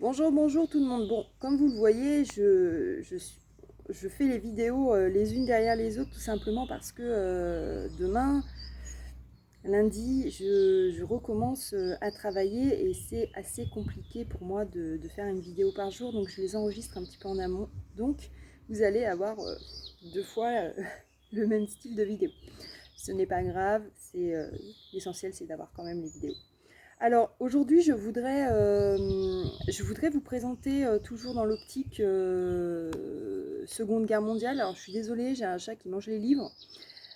Bonjour, bonjour tout le monde. Bon, comme vous le voyez, je fais les vidéos les unes derrière les autres tout simplement parce que demain, lundi, je recommence à travailler et c'est assez compliqué pour moi de faire une vidéo par jour, donc je les enregistre un petit peu en amont. Donc, vous allez avoir deux fois le même style de vidéo. Ce n'est pas grave, l'essentiel c'est d'avoir quand même les vidéos. Alors aujourd'hui, je voudrais vous présenter toujours dans l'optique Seconde Guerre mondiale. Alors je suis désolée, j'ai un chat qui mange les livres,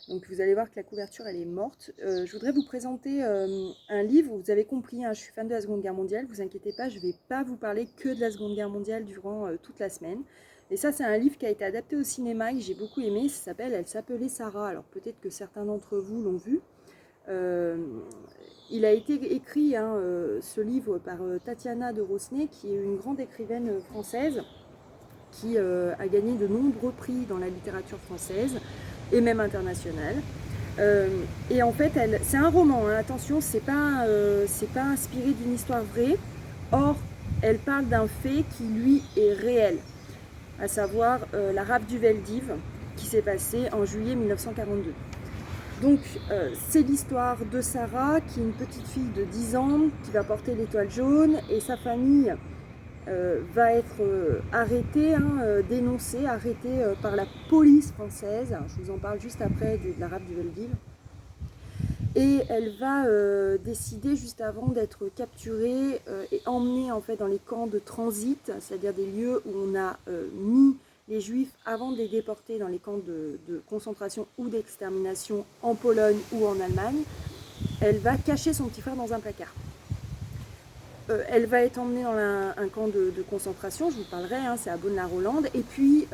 donc vous allez voir que la couverture elle est morte. Je voudrais vous présenter un livre. Vous avez compris, hein, je suis fan de la Seconde Guerre mondiale. Vous inquiétez pas, je ne vais pas vous parler que de la Seconde Guerre mondiale durant toute la semaine. Et ça, c'est un livre qui a été adapté au cinéma et que j'ai beaucoup aimé. Elle s'appelait Sarah. Alors peut-être que certains d'entre vous l'ont vu. Euh, il a été écrit, hein, ce livre, par Tatiana de Rosnay, qui est une grande écrivaine française, qui a gagné de nombreux prix dans la littérature française et même internationale. Euh, et en fait, c'est un roman, hein, attention, c'est pas inspiré d'une histoire vraie. Or, elle parle d'un fait qui, lui, est réel, à savoir la rafle du Veldiv, qui s'est passée en juillet 1942. Donc, c'est l'histoire de Sarah, qui est une petite fille de 10 ans, qui va porter l'étoile jaune, et sa famille va être arrêtée, hein, dénoncée, arrêtée par la police française. Je vous en parle juste après de la rafle du Veldiv. Et elle va décider, juste avant d'être capturée et emmenée en fait dans les camps de transit, c'est-à-dire des lieux où on a mis les juifs avant de les déporter dans les camps de concentration ou d'extermination en Pologne ou en Allemagne. Elle va cacher son petit frère dans un placard. Elle va être emmenée dans un camp de concentration, je vous parlerai, hein, c'est à Bonne-la-Rolande. Et puis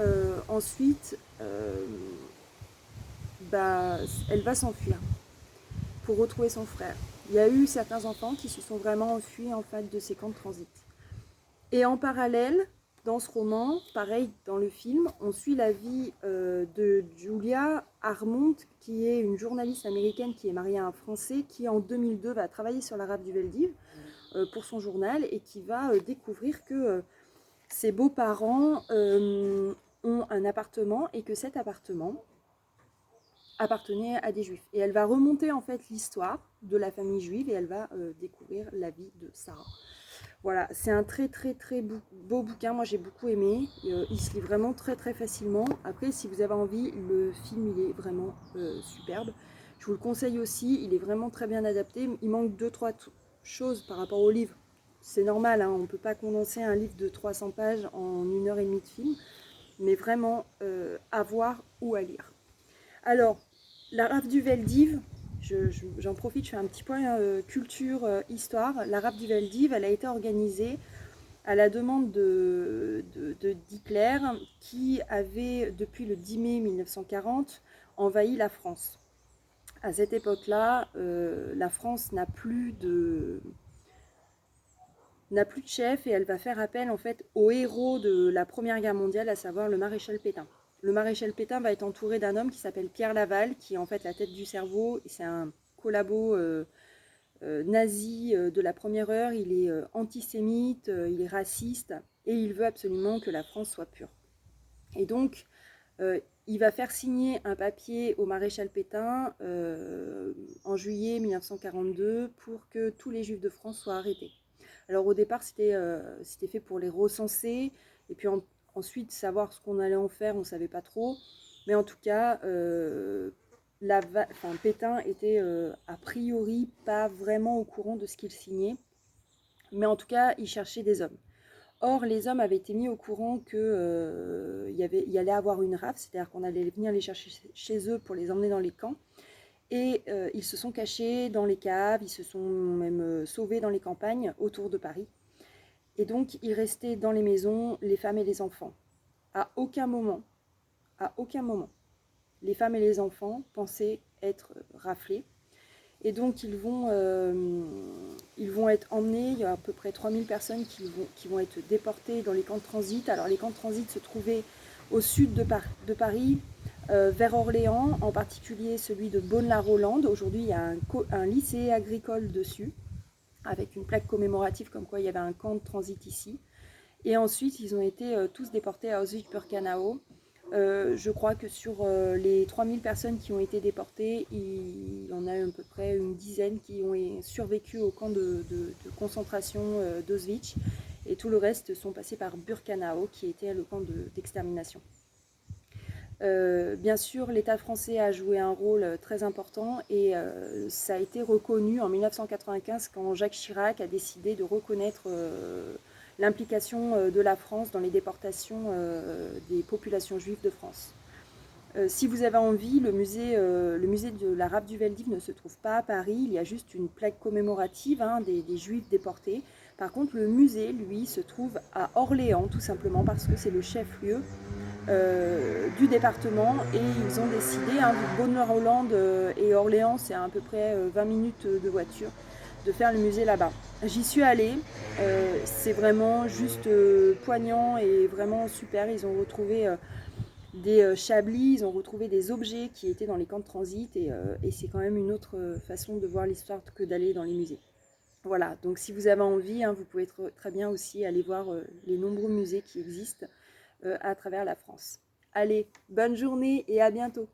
ensuite, elle va s'enfuir pour retrouver son frère. Il y a eu certains enfants qui se sont vraiment enfuis en fait de ces camps de transit. Et en parallèle, dans ce roman, pareil dans le film, on suit la vie de Julia Armont, qui est une journaliste américaine qui est mariée à un Français, qui en 2002 va travailler sur la rafle du Veldiv pour son journal et qui va découvrir que ses beaux-parents ont un appartement et que cet appartement appartenait à des juifs. Et elle va remonter en fait l'histoire de la famille juive et elle va découvrir la vie de Sarah. Voilà, c'est un très très très beau bouquin, moi j'ai beaucoup aimé, il se lit vraiment très très facilement. Après, si vous avez envie, le film il est vraiment superbe. Je vous le conseille aussi, il est vraiment très bien adapté. Il manque 2-3 choses par rapport au livre. C'est normal, hein, on ne peut pas condenser un livre de 300 pages en 1 heure et demie de film, mais vraiment à voir ou à lire. Alors, la rafle du Veldiv, j'en profite, je fais un petit point culture, histoire. La rafle du Veldiv, elle a été organisée à la demande d'Hitler, qui avait, depuis le 10 mai 1940, envahi la France. À cette époque-là, la France n'a plus de chef et elle va faire appel en fait au héros de la Première Guerre mondiale, à savoir le maréchal Pétain. Le maréchal Pétain va être entouré d'un homme qui s'appelle Pierre Laval, qui est en fait la tête du cerveau. C'est un collabo nazi de la première heure. Il est antisémite, il est raciste et il veut absolument que la France soit pure. Et donc, il va faire signer un papier au maréchal Pétain en juillet 1942 pour que tous les juifs de France soient arrêtés. Alors au départ, c'était fait pour les recenser et puis ensuite savoir ce qu'on allait en faire, on ne savait pas trop. Mais en tout cas, Pétain était a priori pas vraiment au courant de ce qu'il signait. Mais en tout cas, il cherchait des hommes. Or, les hommes avaient été mis au courant qu'il y allait avoir une rafle, c'est-à-dire qu'on allait venir les chercher chez eux pour les emmener dans les camps. Et ils se sont cachés dans les caves, ils se sont même sauvés dans les campagnes autour de Paris. Et donc, ils restaient dans les maisons, les femmes et les enfants. À aucun moment, les femmes et les enfants pensaient être raflés. Et donc, ils vont être emmenés. Il y a à peu près 3000 personnes qui vont être déportées dans les camps de transit. Alors, les camps de transit se trouvaient au sud de Paris, vers Orléans, en particulier celui de Bonne-la-Rolande. Aujourd'hui, il y a un lycée agricole dessus, avec une plaque commémorative comme quoi il y avait un camp de transit ici. Et ensuite, ils ont été tous déportés à Auschwitz-Birkenau. Je crois que sur les 3000 personnes qui ont été déportées, il y en a à peu près une dizaine qui ont survécu au camp de concentration d'Auschwitz. Et tout le reste sont passés par Birkenau, qui était le camp d'extermination. Bien sûr, l'État français a joué un rôle très important et ça a été reconnu en 1995 quand Jacques Chirac a décidé de reconnaître l'implication de la France dans les déportations des populations juives de France. Si vous avez envie, le musée de la Rape du Veldiv ne se trouve pas à Paris, il y a juste une plaque commémorative des juifs déportés. Par contre, le musée, lui, se trouve à Orléans, tout simplement parce que c'est le chef-lieu du département et ils ont décidé, vu que Beaune-la-Rolande et Orléans c'est à peu près 20 minutes de voiture, de faire le musée là-bas. J'y suis allée, c'est vraiment juste poignant et vraiment super. Ils ont retrouvé des chablis, ils ont retrouvé des objets qui étaient dans les camps de transit et c'est quand même une autre façon de voir l'histoire que d'aller dans les musées. Voilà, donc si vous avez envie, vous pouvez très bien aussi aller voir les nombreux musées qui existent à travers la France. Allez, bonne journée et à bientôt.